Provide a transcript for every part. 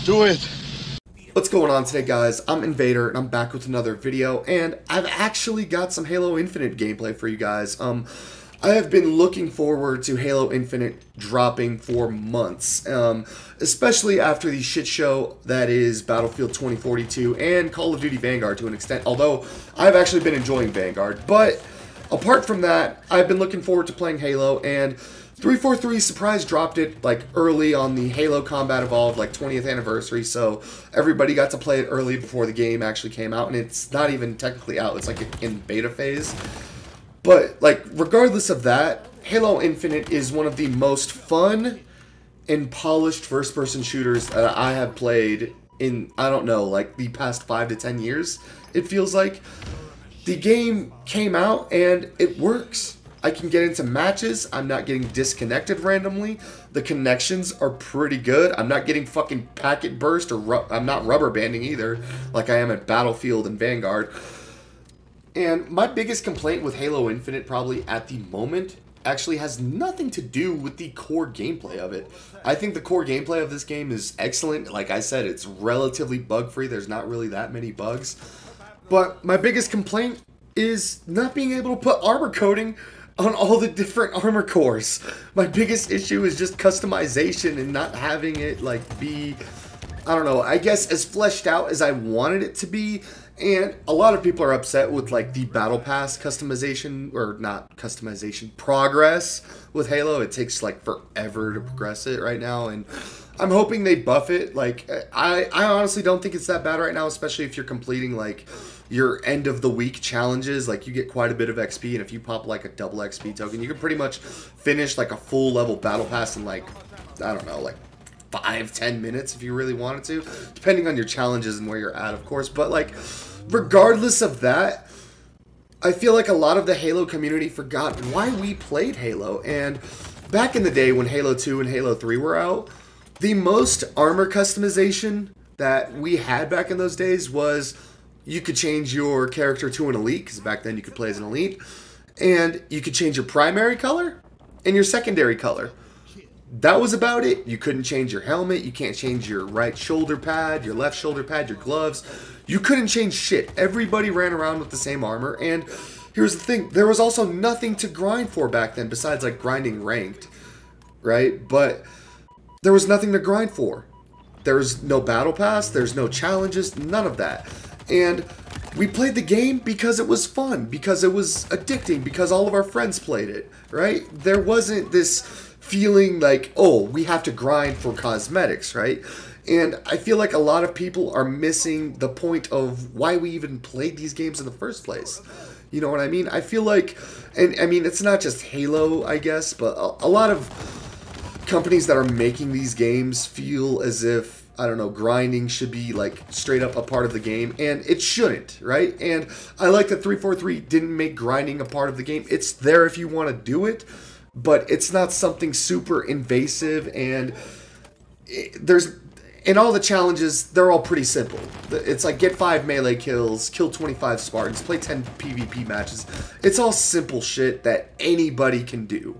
Do it! What's going on today, guys? I'm Invader, and I'm back with another video, and I've actually got some Halo Infinite gameplay for you guys. I have been looking forward to Halo Infinite dropping for months, especially after the shit show that is Battlefield 2042 and Call of Duty Vanguard to an extent, although I've actually been enjoying Vanguard. But apart from that, I've been looking forward to playing Halo, and 343 surprise dropped it like early on the Halo Combat Evolved like 20th anniversary, so everybody got to play it early before the game actually came out, and it's not even technically out, it's like in beta phase. But like regardless of that, Halo Infinite is one of the most fun and polished first-person shooters that I have played in, I don't know, like the past 5 to 10 years, it feels like. The game came out and it works. I can get into matches, I'm not getting disconnected randomly, the connections are pretty good, I'm not getting fucking packet burst, or I'm not rubber banding either, like I am at Battlefield and Vanguard. And my biggest complaint with Halo Infinite probably at the moment actually has nothing to do with the core gameplay of it. I think the core gameplay of this game is excellent. Like I said, it's relatively bug-free, there's not really that many bugs. But my biggest complaint is not being able to put armor coating on all the different armor cores. My biggest issue is just customization and not having it like be, I don't know, I guess as fleshed out as I wanted it to be. And a lot of people are upset with like the Battle Pass customization, or not customization, progress with Halo. It takes like forever to progress it right now, and I'm hoping they buff it. Like I honestly don't think it's that bad right now, especially if you're completing like your end of the week challenges. Like you get quite a bit of XP, and if you pop like a double XP token, you can pretty much finish like a full level Battle Pass in like, I don't know, like 5-10 minutes if you really wanted to, depending on your challenges and where you're at, of course. But like regardless of that, I feel like a lot of the Halo community forgot why we played Halo. And back in the day when Halo 2 and Halo 3 were out, the most armor customization that we had back in those days was you could change your character to an elite, because back then you could play as an elite, and you could change your primary color and your secondary color. That was about it. You couldn't change your helmet, you can't change your right shoulder pad, your left shoulder pad, your gloves. You couldn't change shit. Everybody ran around with the same armor, and here's the thing, there was also nothing to grind for back then besides like grinding ranked, right? But there was nothing to grind for. There's no battle pass, there's no challenges, none of that. And we played the game because it was fun, because it was addicting, because all of our friends played it, right? There wasn't this feeling like, oh, we have to grind for cosmetics, right? And I feel like a lot of people are missing the point of why we even played these games in the first place. You know what I mean? I feel like, and I mean, it's not just Halo, I guess, but a lot of companies that are making these games feel as if, I don't know, grinding should be like straight up a part of the game, and it shouldn't, right? And I like that 343 didn't make grinding a part of the game. It's there if you want to do it, but it's not something super invasive, and and all the challenges, they're all pretty simple. It's like get 5 melee kills, kill 25 Spartans, play 10 PvP matches. It's all simple shit that anybody can do.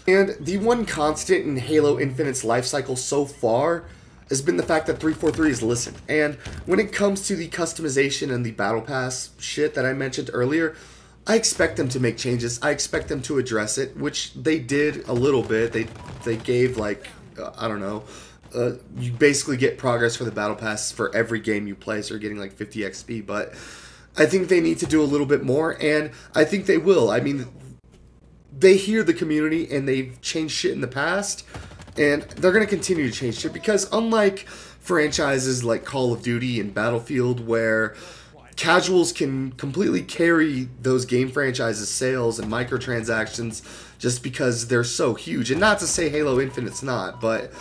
And the one constant in Halo Infinite's life cycle so far has been the fact that 343 has listened. And when it comes to the customization and the Battle Pass shit that I mentioned earlier, I expect them to make changes. I expect them to address it, which they did a little bit. They gave like, I don't know, you basically get progress for the Battle Pass for every game you play, so you're getting like 50 XP, but I think they need to do a little bit more, and I think they will. I mean, they hear the community, and they've changed shit in the past, and they're going to continue to change shit, because unlike franchises like Call of Duty and Battlefield, where casuals can completely carry those game franchises' sales and microtransactions just because they're so huge, and not to say Halo Infinite's not, but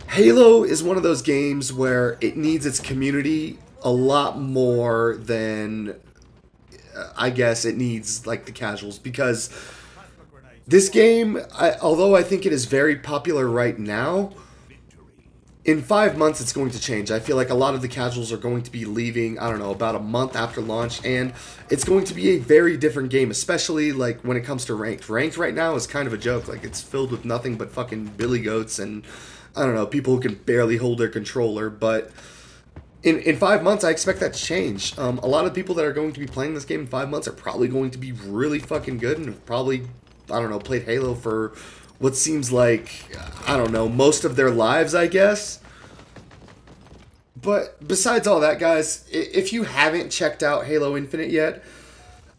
Halo is one of those games where it needs its community a lot more than, I guess, it needs like the casuals, because this game, although I think it is very popular right now, in 5 months it's going to change. I feel like a lot of the casuals are going to be leaving, I don't know, about a month after launch, and it's going to be a very different game, especially like when it comes to ranked. Ranked right now is kind of a joke. Like, it's filled with nothing but fucking billy goats and I don't know, people who can barely hold their controller, but in 5 months, I expect that to change. A lot of people that are going to be playing this game in 5 months are probably going to be really fucking good and have probably, I don't know, played Halo for what seems like, I don't know, most of their lives, I guess. But besides all that, guys, if you haven't checked out Halo Infinite yet,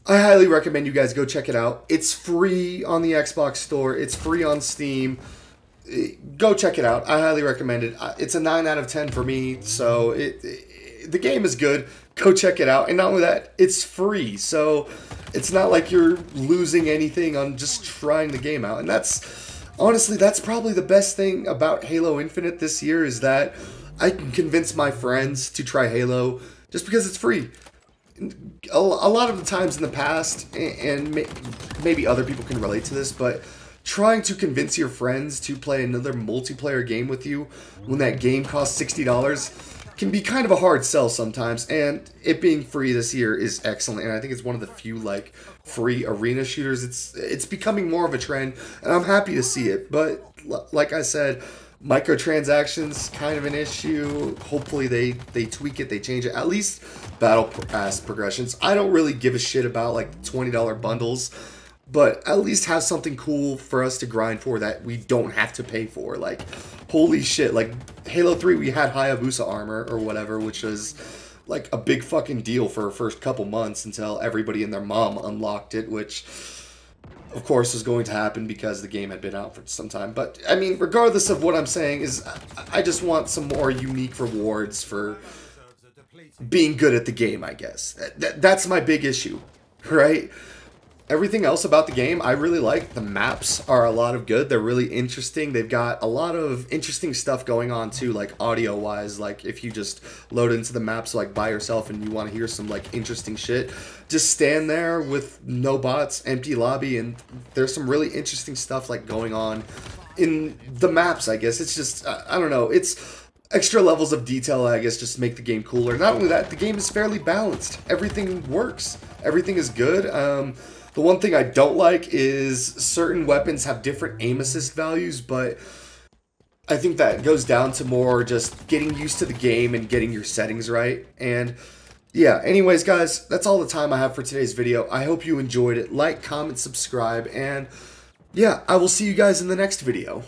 I highly recommend you guys go check it out. It's free on the Xbox Store. It's free on Steam. Go check it out. I highly recommend it. It's a 9 out of 10 for me, so the game is good. Go check it out. And not only that, it's free, so it's not like you're losing anything on just trying the game out. And that's, honestly, that's probably the best thing about Halo Infinite this year, is that I can convince my friends to try Halo just because it's free. A lot of the times in the past, and maybe other people can relate to this, but trying to convince your friends to play another multiplayer game with you when that game costs $60 can be kind of a hard sell sometimes, and it being free this year is excellent, and I think it's one of the few like free arena shooters. It's becoming more of a trend, and I'm happy to see it, but like I said, microtransactions kind of an issue. Hopefully they tweak it, they change it. At least battle pass progressions. I don't really give a shit about like $20 bundles, but at least have something cool for us to grind for that we don't have to pay for. Like, holy shit, like Halo 3 we had Hayabusa armor or whatever, which was like a big fucking deal for our first couple months until everybody and their mom unlocked it, which of course is going to happen because the game had been out for some time. But I mean, regardless of what I'm saying, is I just want some more unique rewards for being good at the game, I guess. That's my big issue, right? Everything else about the game I really like. The maps are a lot of good. They're really interesting. They've got a lot of interesting stuff going on too, like audio wise. Like if you just load into the maps like by yourself and you want to hear some like interesting shit, just stand there with no bots, empty lobby, and there's some really interesting stuff like going on in the maps, I guess. It's just, I don't know, it's extra levels of detail, I guess, just to make the game cooler. Not only that, the game is fairly balanced. Everything works. Everything is good. The one thing I don't like is certain weapons have different aim assist values, but I think that goes down to more just getting used to the game and getting your settings right. And yeah, anyways, guys, that's all the time I have for today's video. I hope you enjoyed it. Like, comment, subscribe, and yeah, I will see you guys in the next video.